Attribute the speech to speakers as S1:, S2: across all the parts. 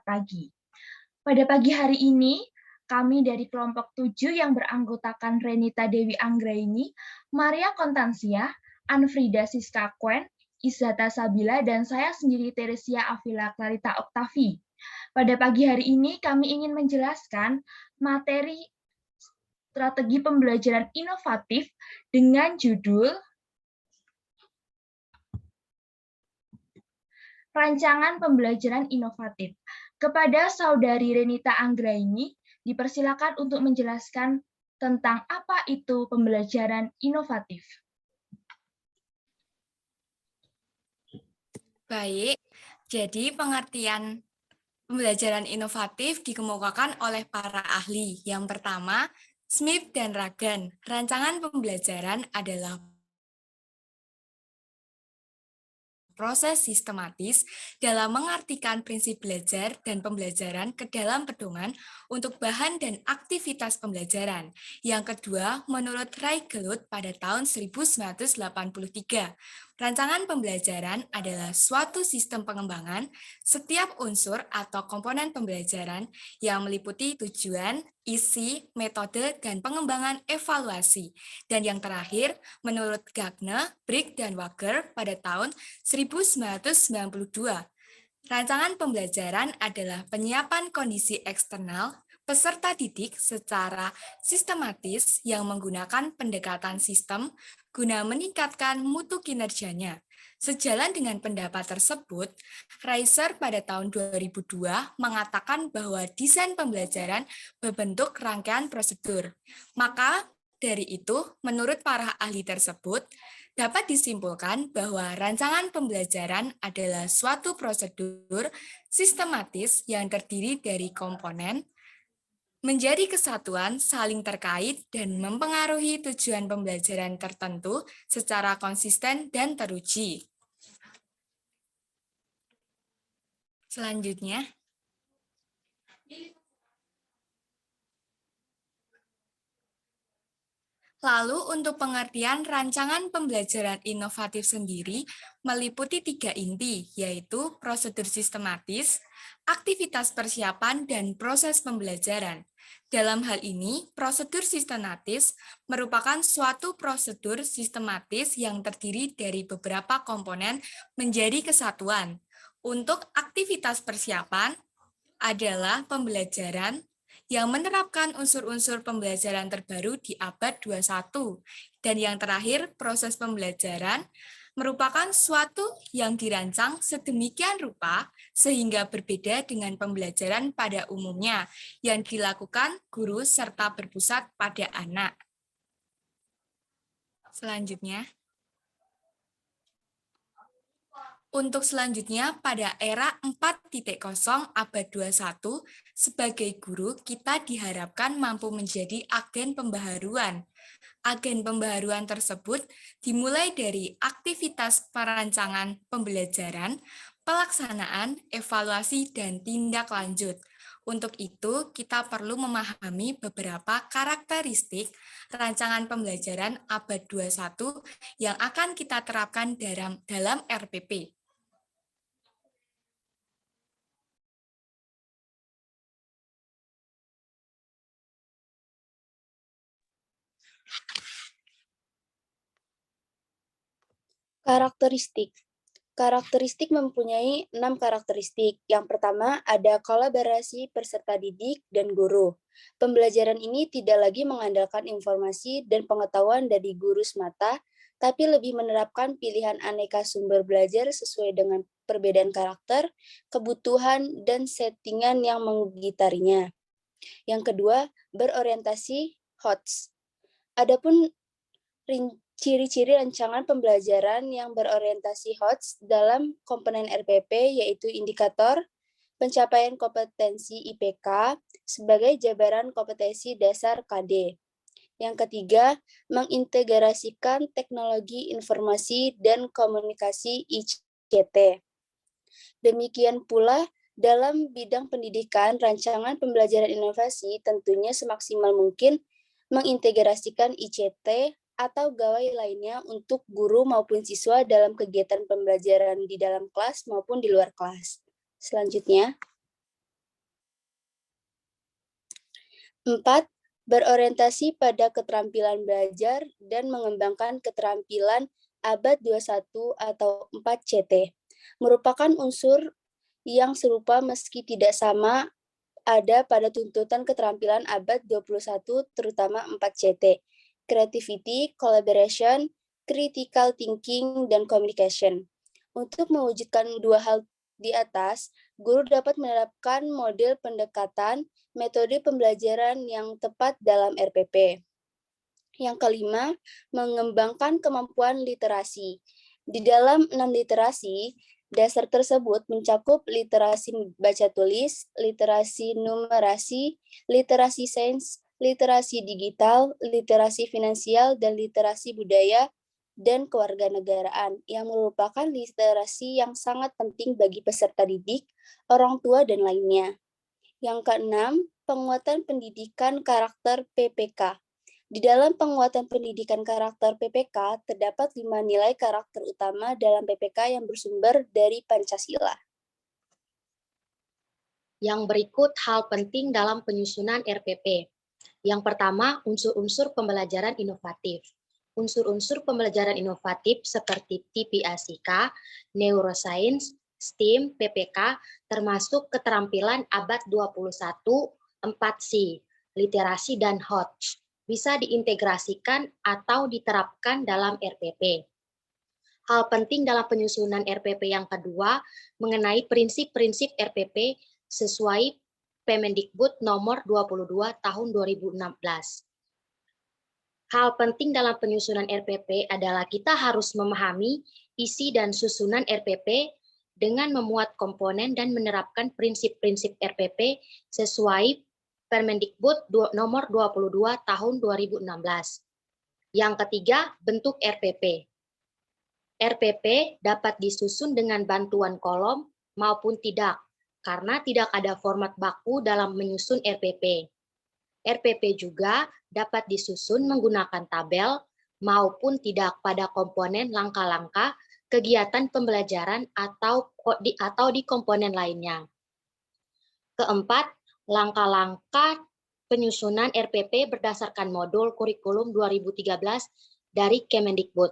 S1: pagi. Pada pagi hari ini, kami dari kelompok 7 yang beranggotakan Renita Dewi Anggraini, Maria Kontansia, Anfrida Siska Kwen, Izzata Sabila, dan saya sendiri Teresia Avila Clarita Oktavi. Pada pagi hari ini kami ingin menjelaskan materi strategi pembelajaran inovatif dengan judul Rancangan Pembelajaran Inovatif. Kepada Saudari Renita Anggraini, dipersilakan untuk menjelaskan tentang apa itu pembelajaran inovatif.
S2: Baik, jadi pengertian pembelajaran inovatif dikemukakan oleh para ahli. Yang pertama, Smith dan Ragan. Rancangan pembelajaran adalah proses sistematis dalam mengartikan prinsip belajar dan pembelajaran ke dalam pedoman untuk bahan dan aktivitas pembelajaran. Yang kedua, menurut Ray Gelut pada tahun 1983, rancangan pembelajaran adalah suatu sistem pengembangan setiap unsur atau komponen pembelajaran yang meliputi tujuan, isi, metode, dan pengembangan evaluasi. Dan yang terakhir, menurut Gagner, Brick, dan Wager pada tahun 1992, rancangan pembelajaran adalah penyiapan kondisi eksternal peserta didik secara sistematis yang menggunakan pendekatan sistem guna meningkatkan mutu kinerjanya. Sejalan dengan pendapat tersebut, Reiser pada tahun 2002 mengatakan bahwa desain pembelajaran berbentuk rangkaian prosedur. Maka dari itu, menurut para ahli tersebut, dapat disimpulkan bahwa rancangan pembelajaran adalah suatu prosedur sistematis yang terdiri dari komponen, menjadi kesatuan, saling terkait, dan mempengaruhi tujuan pembelajaran tertentu secara konsisten dan teruji. Selanjutnya, lalu untuk pengertian rancangan pembelajaran inovatif sendiri meliputi 3 inti, yaitu prosedur sistematis, aktivitas persiapan, dan proses pembelajaran. Dalam hal ini, prosedur sistematis merupakan suatu prosedur sistematis yang terdiri dari beberapa komponen menjadi kesatuan. Untuk aktivitas persiapan adalah pembelajaran yang menerapkan unsur-unsur pembelajaran terbaru di abad 21. Dan yang terakhir, proses pembelajaran merupakan suatu yang dirancang sedemikian rupa sehingga berbeda dengan pembelajaran pada umumnya yang dilakukan guru serta berpusat pada anak. Selanjutnya, untuk selanjutnya, pada era 4.0 abad 21, sebagai guru, kita diharapkan mampu menjadi agen pembaharuan. Agen pembaharuan tersebut dimulai dari aktivitas perancangan pembelajaran, pelaksanaan, evaluasi, dan tindak lanjut. Untuk itu, kita perlu memahami beberapa karakteristik rancangan pembelajaran abad 21 yang akan kita terapkan dalam RPP.
S3: Karakteristik. Karakteristik mempunyai 6 karakteristik. Yang pertama ada kolaborasi peserta didik dan guru. Pembelajaran ini tidak lagi mengandalkan informasi dan pengetahuan dari guru semata, tapi lebih menerapkan pilihan aneka sumber belajar sesuai dengan perbedaan karakter, kebutuhan, dan settingan yang menggitarinya. Yang kedua, berorientasi HOTS. Adapun ciri-ciri rancangan pembelajaran yang berorientasi HOTS dalam komponen RPP yaitu indikator pencapaian kompetensi IPK sebagai jabaran kompetensi dasar KD. Yang ketiga, mengintegrasikan teknologi informasi dan komunikasi ICT. Demikian pula dalam bidang pendidikan, rancangan pembelajaran inovasi tentunya semaksimal mungkin mengintegrasikan ICT atau gawai lainnya untuk guru maupun siswa dalam kegiatan pembelajaran di dalam kelas maupun di luar kelas. Selanjutnya, 4. Berorientasi pada keterampilan belajar dan mengembangkan keterampilan abad 21 atau 4CT. Merupakan unsur yang serupa meski tidak sama ada pada tuntutan keterampilan abad 21 terutama 4CT. Creativity, collaboration, critical thinking, dan communication. Untuk mewujudkan dua hal di atas, guru dapat menerapkan model pendekatan metode pembelajaran yang tepat dalam RPP. Yang kelima, mengembangkan kemampuan literasi. Di dalam 6 literasi, dasar tersebut mencakup literasi baca tulis, literasi numerasi, literasi sains, literasi digital, literasi finansial, dan literasi budaya dan kewarganegaraan yang merupakan literasi yang sangat penting bagi peserta didik, orang tua, dan lainnya. Yang keenam, penguatan pendidikan karakter PPK. Di dalam penguatan pendidikan karakter PPK, terdapat 5 nilai karakter utama dalam PPK yang bersumber dari Pancasila.
S4: Yang berikut hal penting dalam penyusunan RPP. Yang pertama, unsur-unsur pembelajaran inovatif. Unsur-unsur pembelajaran inovatif seperti TPASIK, Neuroscience, STEAM, PPK, termasuk keterampilan abad 21, 4C, literasi dan HOTS, bisa diintegrasikan atau diterapkan dalam RPP. Hal penting dalam penyusunan RPP yang kedua mengenai prinsip-prinsip RPP sesuai Permendikbud nomor 22 tahun 2016. Hal penting dalam penyusunan RPP adalah kita harus memahami isi dan susunan RPP dengan memuat komponen dan menerapkan prinsip-prinsip RPP sesuai Permendikbud nomor 22 tahun 2016. Yang ketiga, bentuk RPP. RPP dapat disusun dengan bantuan kolom maupun tidak, karena tidak ada format baku dalam menyusun RPP. RPP juga dapat disusun menggunakan tabel maupun tidak pada komponen langkah-langkah kegiatan pembelajaran atau di komponen lainnya. Keempat, langkah-langkah penyusunan RPP berdasarkan modul kurikulum 2013 dari Kemendikbud.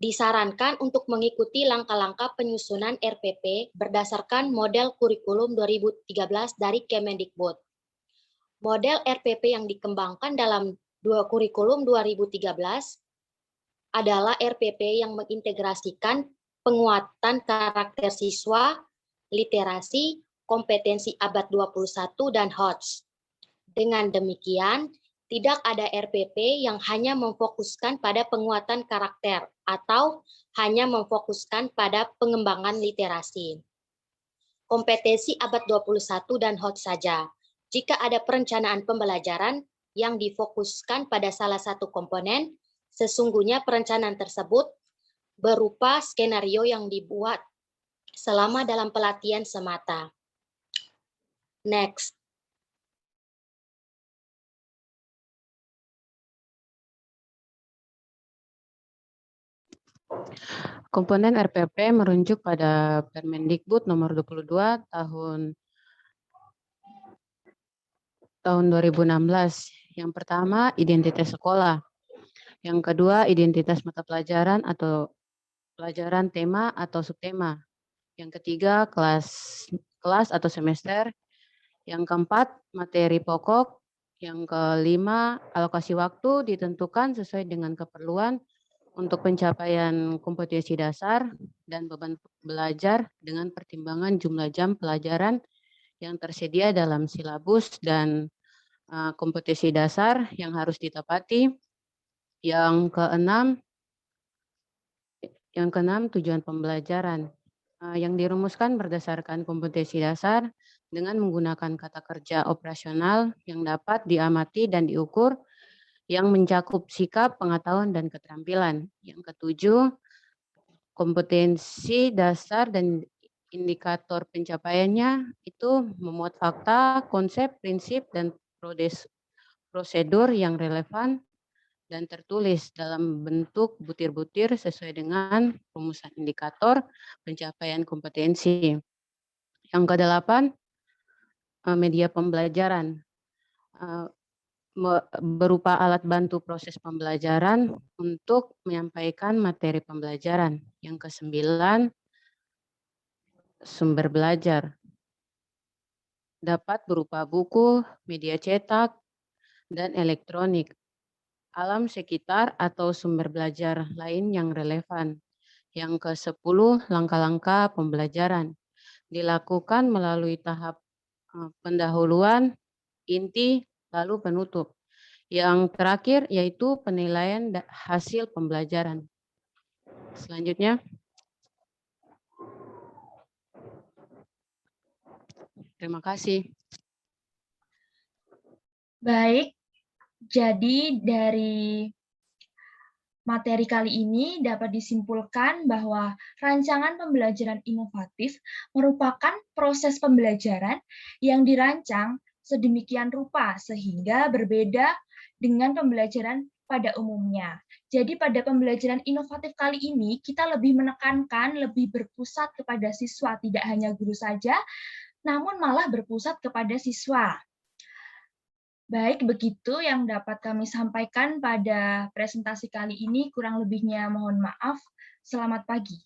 S4: Disarankan untuk mengikuti langkah-langkah penyusunan RPP berdasarkan model kurikulum 2013 dari Kemendikbud. Model RPP yang dikembangkan dalam kurikulum 2013 adalah RPP yang mengintegrasikan penguatan karakter siswa, literasi, kompetensi abad 21, dan HOTS. Dengan demikian, tidak ada RPP yang hanya memfokuskan pada penguatan karakter atau hanya memfokuskan pada pengembangan literasi. Kompetensi abad 21 dan HOTS saja. Jika ada perencanaan pembelajaran yang difokuskan pada salah satu komponen, sesungguhnya perencanaan tersebut berupa skenario yang dibuat selama dalam pelatihan semata. Next.
S5: Komponen RPP merujuk pada Permendikbud nomor 22 tahun 2016. Yang pertama, identitas sekolah. Yang kedua, identitas mata pelajaran atau pelajaran tema atau subtema. Yang ketiga, kelas atau semester. Yang keempat, materi pokok. Yang kelima, alokasi waktu ditentukan sesuai dengan keperluan untuk pencapaian kompetensi dasar dan beban belajar dengan pertimbangan jumlah jam pelajaran yang tersedia dalam silabus dan kompetensi dasar yang harus ditepati. Yang keenam, tujuan pembelajaran yang dirumuskan berdasarkan kompetensi dasar dengan menggunakan kata kerja operasional yang dapat diamati dan diukur yang mencakup sikap, pengetahuan, dan keterampilan. Yang ketujuh, kompetensi dasar dan indikator pencapaiannya itu memuat fakta, konsep, prinsip, dan prosedur yang relevan dan tertulis dalam bentuk butir-butir sesuai dengan rumusan indikator pencapaian kompetensi. Yang kedelapan, media pembelajaran. berupa alat bantu proses pembelajaran untuk menyampaikan materi pembelajaran. Yang ke-9, sumber belajar. Dapat berupa buku, media cetak, dan elektronik, alam sekitar atau sumber belajar lain yang relevan. Yang ke-10, langkah-langkah pembelajaran. Dilakukan melalui tahap pendahuluan, inti, lalu penutup. Yang terakhir yaitu penilaian hasil pembelajaran. Selanjutnya. Terima kasih.
S1: Baik, jadi dari materi kali ini dapat disimpulkan bahwa rancangan pembelajaran inovatif merupakan proses pembelajaran yang dirancang sedemikian rupa sehingga berbeda dengan pembelajaran pada umumnya. Jadi pada pembelajaran inovatif kali ini kita lebih menekankan, lebih berpusat kepada siswa, tidak hanya guru saja, namun malah berpusat kepada siswa. Baik, begitu yang dapat kami sampaikan pada presentasi kali ini. Kurang lebihnya mohon maaf. Selamat pagi.